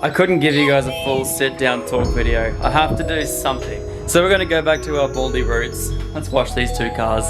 I couldn't give you guys a full sit-down talk video. I have to do something. So we're gonna go back to our Baldy roots. Let's watch these two cars.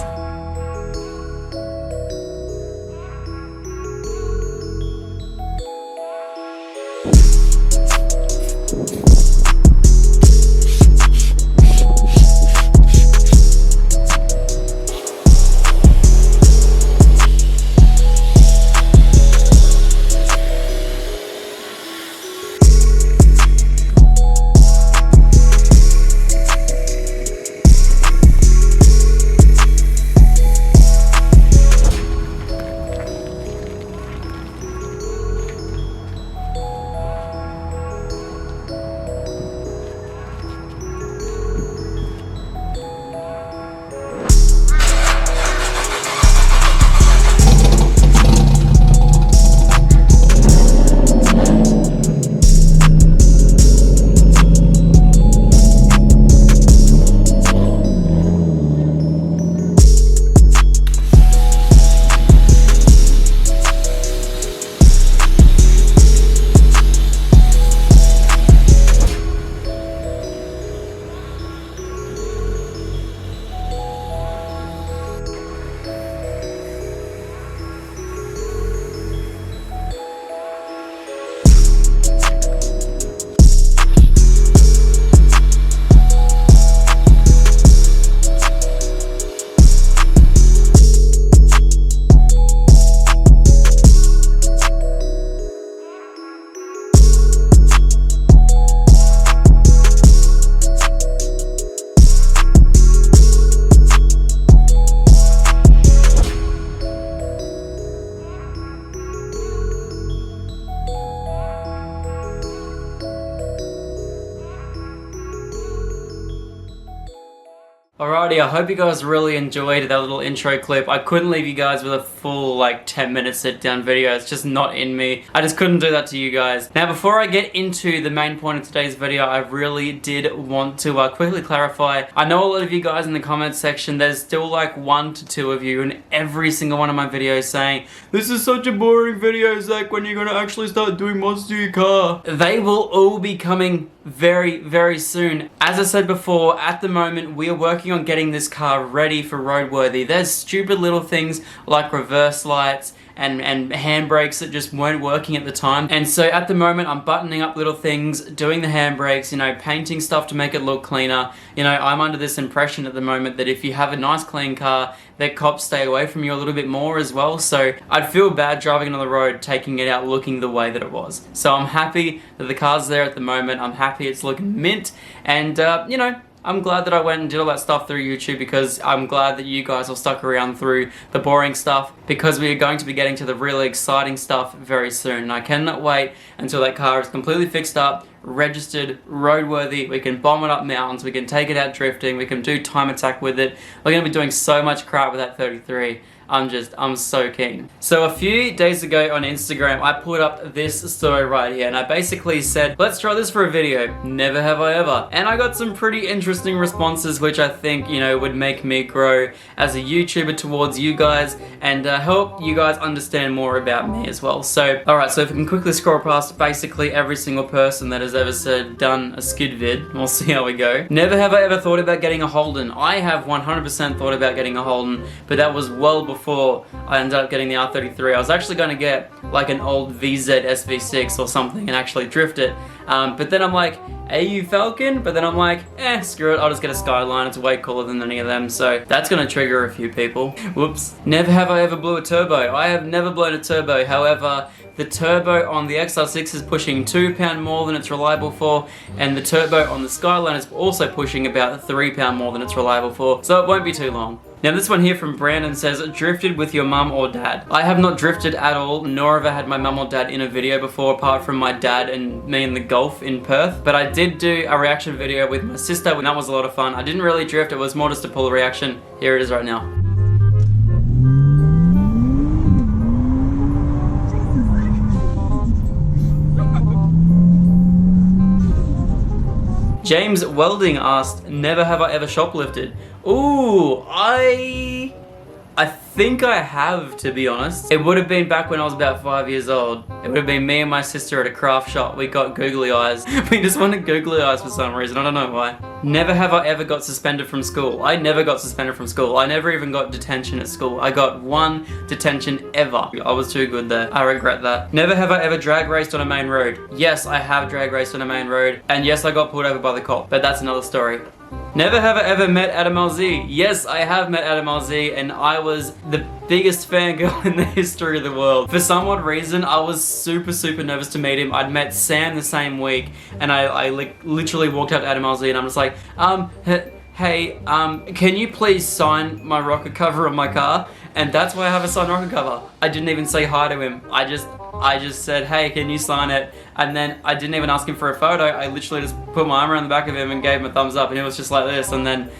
Alrighty, I hope you guys really enjoyed that little intro clip. I couldn't leave you guys with a full 10-minute sit-down video. It's just not in me. I just couldn't do that to you guys. Now, before I get into the main point of today's video, I really did want to quickly clarify. I know a lot of you guys in the comments section, there's still 1 to 2 of you in every single one of my videos saying, "This is such a boring video, Zach, when you're gonna actually start doing mods to your car." They will all be coming very, very soon. As I said before, at the moment, we are working on getting this car ready for roadworthy. There's stupid little things like reverse lights and handbrakes that just weren't working at the time. And so at the moment, I'm buttoning up little things, doing the handbrakes, painting stuff to make it look cleaner. I'm under this impression at the moment that if you have a nice clean car, that cops stay away from you a little bit more as well. So I'd feel bad driving on the road, taking it out looking the way that it was. So I'm happy that the car's there at the moment. I'm happy it's looking mint. And, I'm glad that I went and did all that stuff through YouTube, because I'm glad that you guys have stuck around through the boring stuff, because we are going to be getting to the really exciting stuff very soon. And I cannot wait until that car is completely fixed up, registered, roadworthy. We can bomb it up mountains, we can take it out drifting, we can do time attack with it. We're going to be doing so much crap with that 33. I'm so keen. So a few days ago on Instagram, I put up this story right here, and I basically said, let's try this for a video. Never have I ever. And I got some pretty interesting responses, which I think, would make me grow as a YouTuber towards you guys, and help you guys understand more about me as well. So, alright, so if we can quickly scroll past basically every single person that has ever done a skid vid, we'll see how we go. Never have I ever thought about getting a Holden. I have 100% thought about getting a Holden, but that was well before I ended up getting the R33. I was actually going to get an old VZ SV6 or something and actually drift it. But then I'm like, AU Falcon? But then I'm like, screw it, I'll just get a Skyline. It's way cooler than any of them. So that's going to trigger a few people. Whoops. Never have I ever blew a turbo. I have never blown a turbo. However, the turbo on the XR6 is pushing 2 pound more than it's reliable for, and the turbo on the Skyline is also pushing about 3 pound more than it's reliable for, so it won't be too long. Now this one here from Brandon says, drifted with your mum or dad. I have not drifted at all, nor have I had my mum or dad in a video before, apart from my dad and me in the Gulf in Perth. But I did do a reaction video with my sister, and that was a lot of fun. I didn't really drift, it was more just to pull a reaction. Here it is right now. James Welding asked, never have I ever shoplifted. Ooh, I I think I have, to be honest. It would have been back when I was about 5 years old. It would have been me and my sister at a craft shop. We got googly eyes. We just wanted googly eyes for some reason. I don't know why. Never have I ever got suspended from school. I never got suspended from school. I never even got detention at school. I got 1 detention ever. I was too good there. I regret that. Never have I ever drag raced on a main road. Yes, I have drag raced on a main road. And yes, I got pulled over by the cop. But that's another story. Never have I ever met Adam LZ. Yes, I have met Adam LZ, and I was the biggest fangirl in the history of the world. For some odd reason, I was super nervous to meet him. I'd met Sam the same week, and I like literally walked up to Adam LZ, and I'm just like, hey, can you please sign my rocker cover on my car? And that's why I have a signed rocker cover. I didn't even say hi to him. I just said, hey, can you sign it? And then I didn't even ask him for a photo. I literally just put my arm around the back of him and gave him a thumbs up, and it was just like this. And then,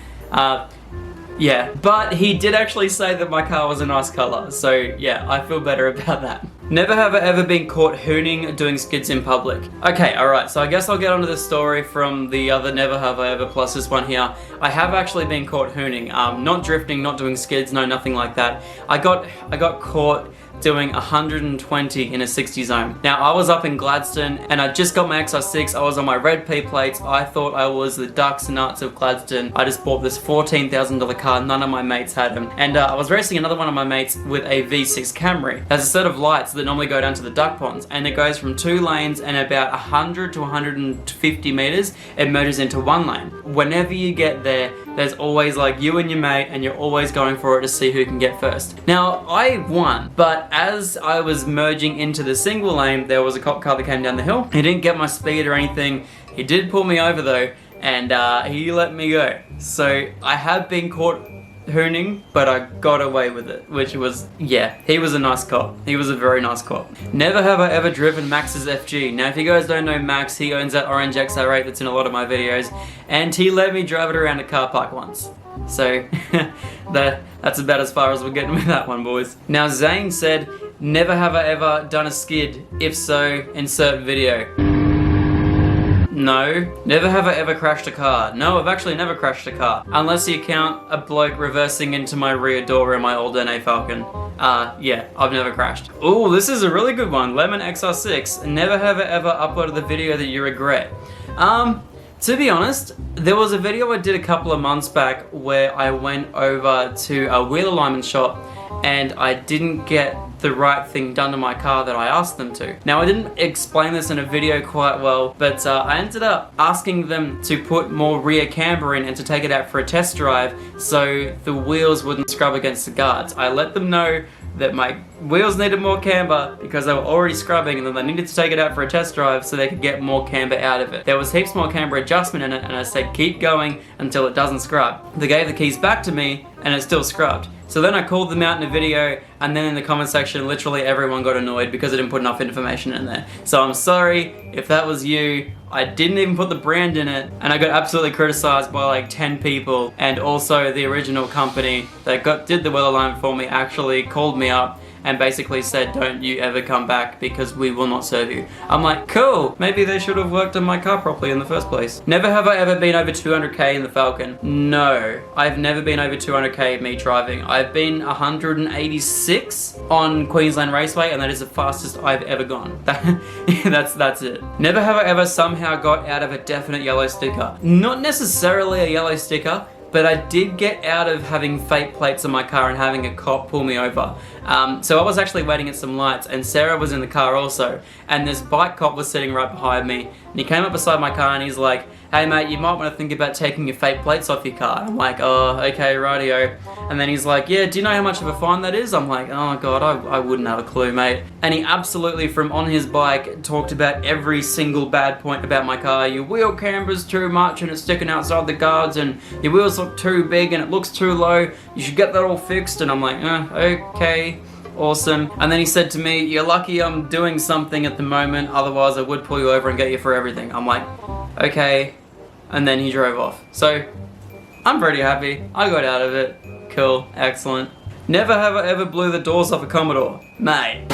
yeah. But he did actually say that my car was a nice color. So yeah, I feel better about that. Never have I ever been caught hooning doing skids in public. Okay, alright, so I guess I'll get onto the story from the other never have I ever plus this one here. I have actually been caught hooning. Not drifting, not doing skids, no, nothing like that. I got caught doing 120 in a 60 zone. Now, I was up in Gladstone and I just got my XR6. I was on my red P plates. I thought I was the ducks nuts of Gladstone. I just bought this $14,000 car. None of my mates had them. And I was racing another one of my mates with a V6 Camry. There's a set of lights that normally go down to the duck ponds, and it goes from 2 lanes and about 100 to 150 meters, it merges into 1 lane. Whenever you get there, there's always like you and your mate, and you're always going for it to see who can get first. Now, I won, but as I was merging into the single lane, there was a cop car that came down the hill. He didn't get my speed or anything. He did pull me over though, and he let me go. So I have been caught hooning, but I got away with it, which was, yeah, he was a nice cop. He was a very nice cop. Never have I ever driven Max's FG. Now, if you guys don't know Max, he owns that orange XR8 that's in a lot of my videos, and he let me drive it around a car park once. So, that's about as far as we're getting with that one, boys. Now, Zane said, never have I ever done a skid. If so, insert video. No. Never have I ever crashed a car. No, I've actually never crashed a car. Unless you count a bloke reversing into my rear door in my old NA Falcon. Yeah, I've never crashed. Ooh, this is a really good one. Lemon XR6. Never have I ever uploaded the video that you regret. To be honest, there was a video I did a couple of months back where I went over to a wheel alignment shop and I didn't get the right thing done to my car that I asked them to. Now, I didn't explain this in a video quite well, but I ended up asking them to put more rear camber in and to take it out for a test drive so the wheels wouldn't scrub against the guards. I let them know that my wheels needed more camber because they were already scrubbing, and then they needed to take it out for a test drive so they could get more camber out of it. There was heaps more camber adjustment in it, and I said keep going until it doesn't scrub. They gave the keys back to me and it still scrubbed. So then I called them out in a video, and then in the comment section literally everyone got annoyed because I didn't put enough information in there. So I'm sorry if that was you. I didn't even put the brand in it, and I got absolutely criticized by like 10 people, and also the original company that did the wheel alignment for me actually called me up and basically said, don't you ever come back because we will not serve you. I'm like, cool, maybe they should have worked on my car properly in the first place. Never have I ever been over 200k in the Falcon. No, I've never been over 200k me driving. I've been 186 on Queensland Raceway, and that is the fastest I've ever gone. That's it. Never have I ever somehow got out of a definite yellow sticker. Not necessarily a yellow sticker, but I did get out of having fake plates on my car and having a cop pull me over. So I was actually waiting at some lights, and Sarah was in the car also, and this bike cop was sitting right behind me, and he came up beside my car and he's like, hey mate, you might want to think about taking your fake plates off your car. I'm like, oh, okay, rightio. And then he's like, yeah, do you know how much of a fine that is? I'm like, oh god, I wouldn't have a clue, mate. And he absolutely, from on his bike, talked about every single bad point about my car. Your wheel camber's too much and it's sticking outside the guards, and your wheels look too big and it looks too low. You should get that all fixed. And I'm like, okay. Awesome. And then he said to me, you're lucky I'm doing something at the moment, otherwise I would pull you over and get you for everything. I'm like, okay. And then he drove off. So, I'm pretty happy. I got out of it. Cool. Excellent. Never have I ever blew the doors off a Commodore. Mate.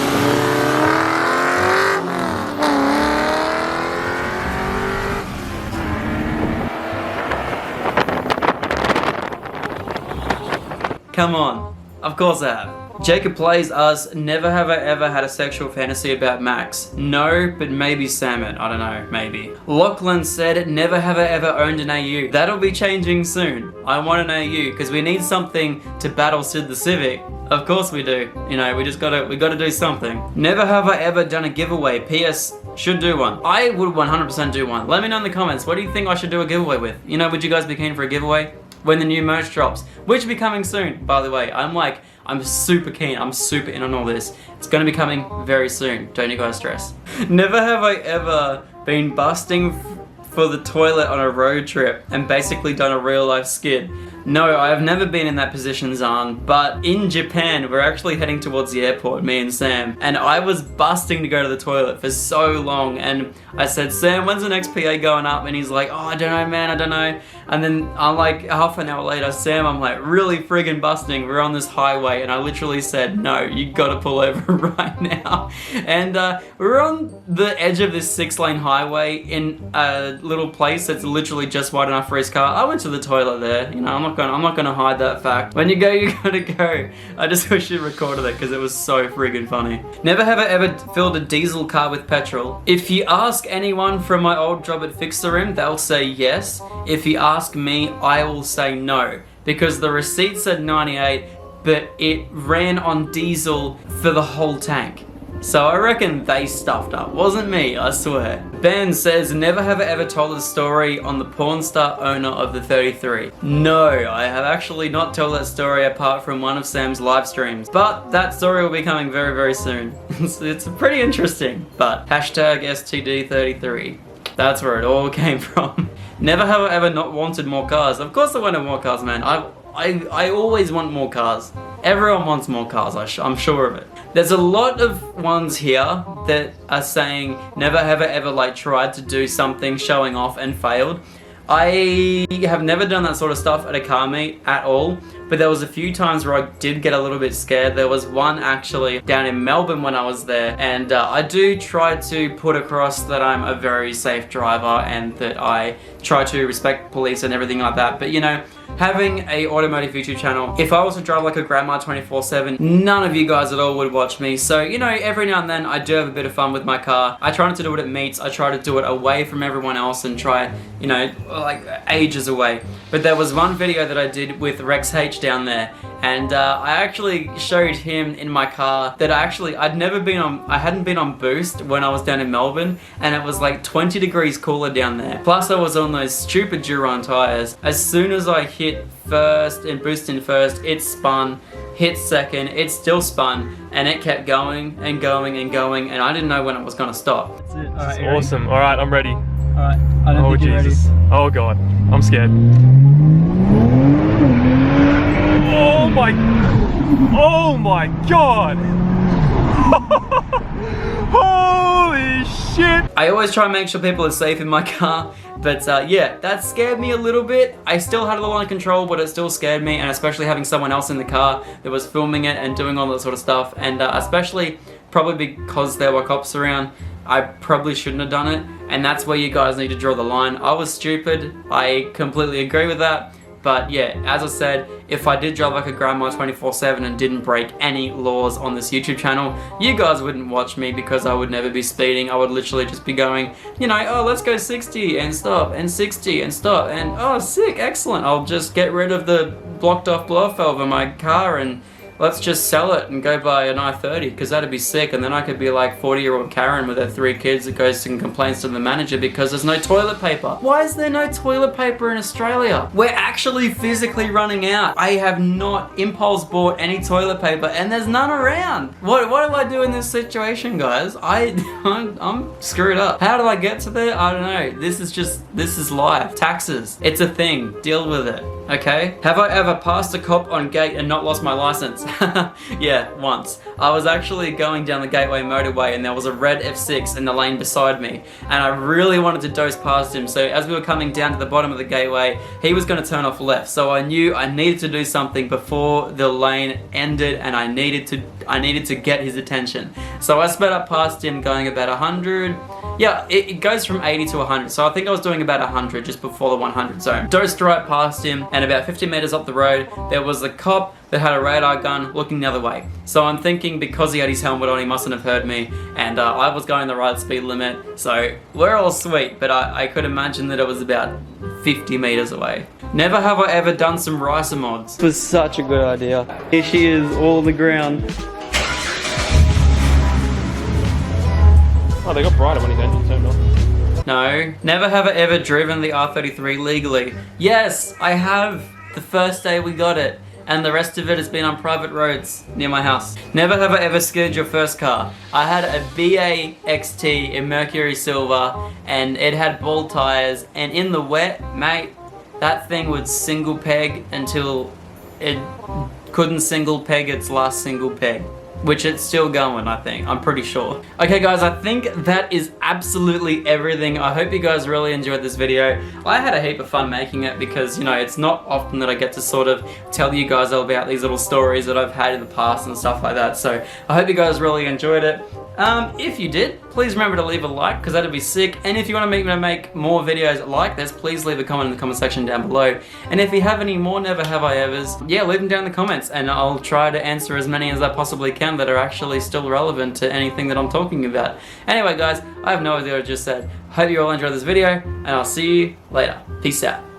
Come on. Of course I have. Jacob Plays us, never have I ever had a sexual fantasy about Max. No, but maybe Salmon. I don't know, maybe. Lachlan said, never have I ever owned an AU. That'll be changing soon. I want an AU, because we need something to battle Sid the Civic. Of course we do. You know, we gotta do something. Never have I ever done a giveaway. P.S. Should do one. I would 100% do one. Let me know in the comments, what do you think I should do a giveaway with? You know, would you guys be keen for a giveaway? When the new merch drops, which will be coming soon, by the way. I'm super keen, I'm super in on all this. It's gonna be coming very soon, don't you guys stress. Never have I ever been busting for the toilet on a road trip and basically done a real life skid. No, I have never been in that position, Zahn, but in Japan, we're actually heading towards the airport, me and Sam, and I was busting to go to the toilet for so long, and I said, Sam, when's the next PA going up? And he's like, oh, I don't know, man, I don't know. And then I'm like, half an hour later, Sam, I'm like really friggin' busting. We're on this highway, and I literally said, no, you gotta pull over right now. And we're on the edge of this 6-lane highway in a little place that's literally just wide enough for his car. I went to the toilet there, you know, I'm not gonna hide that fact. When you go, you gotta go. I just wish you recorded it because it was so friggin' funny. Never have I ever filled a diesel car with petrol. If you ask anyone from my old job at Fix the Rim, they'll say yes. If you ask me, I will say no. Because the receipt said 98, but it ran on diesel for the whole tank. So I reckon they stuffed up. Wasn't me, I swear. Ben says, never have I ever told a story on the porn star owner of the 33. No, I have actually not told that story apart from one of Sam's live streams. But that story will be coming very, very soon. It's pretty interesting. But hashtag STD33. That's where it all came from. Never have I ever not wanted more cars. Of course I wanted more cars, man. I always want more cars. Everyone wants more cars, I'm sure of it. There's a lot of ones here that are saying never have I ever like tried to do something showing off and failed. I have never done that sort of stuff at a car meet at all, but there was a few times where I did get a little bit scared. There was one actually down in Melbourne when I was there, and I do try to put across that I'm a very safe driver and that I try to respect police and everything like that, but you know, having a automotive YouTube channel, if I was to drive like a grandma 24/7, none of you guys at all would watch me. So, you know, every now and then I do have a bit of fun with my car. I try not to do it at meets. I try to do it away from everyone else and try, you know, like ages away. But there was one video that I did with Rex H down there, and I actually showed him in my car that I hadn't been on boost when I was down in Melbourne, and it was like 20 degrees cooler down there. Plus I was on those stupid Duron tires. As soon as I hit first and boosted in first, it spun, hit second, it still spun, and it kept going and going and going, and I didn't know when it was gonna stop. That's it. All right, awesome. All right, I'm ready. All right. I don't think you're Jesus. ready. Oh God, I'm scared. Oh my God. Holy shit. I always try and make sure people are safe in my car, but yeah, that scared me a little bit. I still had it all under control, but it still scared me, and especially having someone else in the car that was filming it and doing all that sort of stuff, and especially probably because there were cops around, I probably shouldn't have done it, and that's where you guys need to draw the line. I was stupid, I completely agree with that. But yeah, as I said, if I did drive like a grandma 24/7 and didn't break any laws on this YouTube channel, you guys wouldn't watch me because I would never be speeding. I would literally just be going, you know, oh, let's go 60 and stop, and 60 and stop, and oh, sick, excellent. I'll just get rid of the blocked off blow valve in my car and let's just sell it and go buy an i30, because that'd be sick, and then I could be like 40-year-old Karen with her 3 kids that goes and complains to the manager because there's no toilet paper. Why is there no toilet paper in Australia? We're actually physically running out. I have not impulse bought any toilet paper and there's none around. What do I do in this situation, guys? I'm screwed up. How did I get to there? I don't know. This is life. Taxes. It's a thing. Deal with it. Okay? Have I ever passed a cop on gate and not lost my license? Yeah, once. I was actually going down the Gateway motorway and there was a red F6 in the lane beside me, and I really wanted to doze past him, so as we were coming down to the bottom of the Gateway, he was going to turn off left, so I knew I needed to do something before the lane ended, and I needed to I needed to get his attention. So I sped up past him going about 100. Yeah, it goes from 80 to 100. So I think I was doing about 100 just before the 100 zone. Dosed right past him, and about 50 meters up the road, there was a cop that had a radar gun looking the other way. So I'm thinking because he had his helmet on, he mustn't have heard me, and I was going the right speed limit. So we're all sweet, but I could imagine that it was about 50 meters away. Never have I ever done some Ricer mods. This was such a good idea. Here she is, all on the ground. Oh, they got brighter when his engine turned on. No. Never have I ever driven the R33 legally. Yes, I have. The first day we got it. And the rest of it has been on private roads near my house. Never have I ever skidded your first car. I had a BA XT in Mercury Silver, and it had ball tires, and in the wet, mate, that thing would single peg until it couldn't single peg its last single peg. Which it's still going, I think. I'm pretty sure. Okay guys, I think that is absolutely everything. I hope you guys really enjoyed this video. I had a heap of fun making it because, you know, it's not often that I get to sort of tell you guys all about these little stories that I've had in the past and stuff like that. So I hope you guys really enjoyed it. If you did, please remember to leave a like because that'd be sick. And if you want me to make more videos like this, please leave a comment in the comment section down below. And if you have any more Never Have I Evers, yeah, leave them down in the comments and I'll try to answer as many as I possibly can that are actually still relevant to anything that I'm talking about. Anyway guys, I have no idea what I just said. Hope you all enjoyed this video and I'll see you later. Peace out.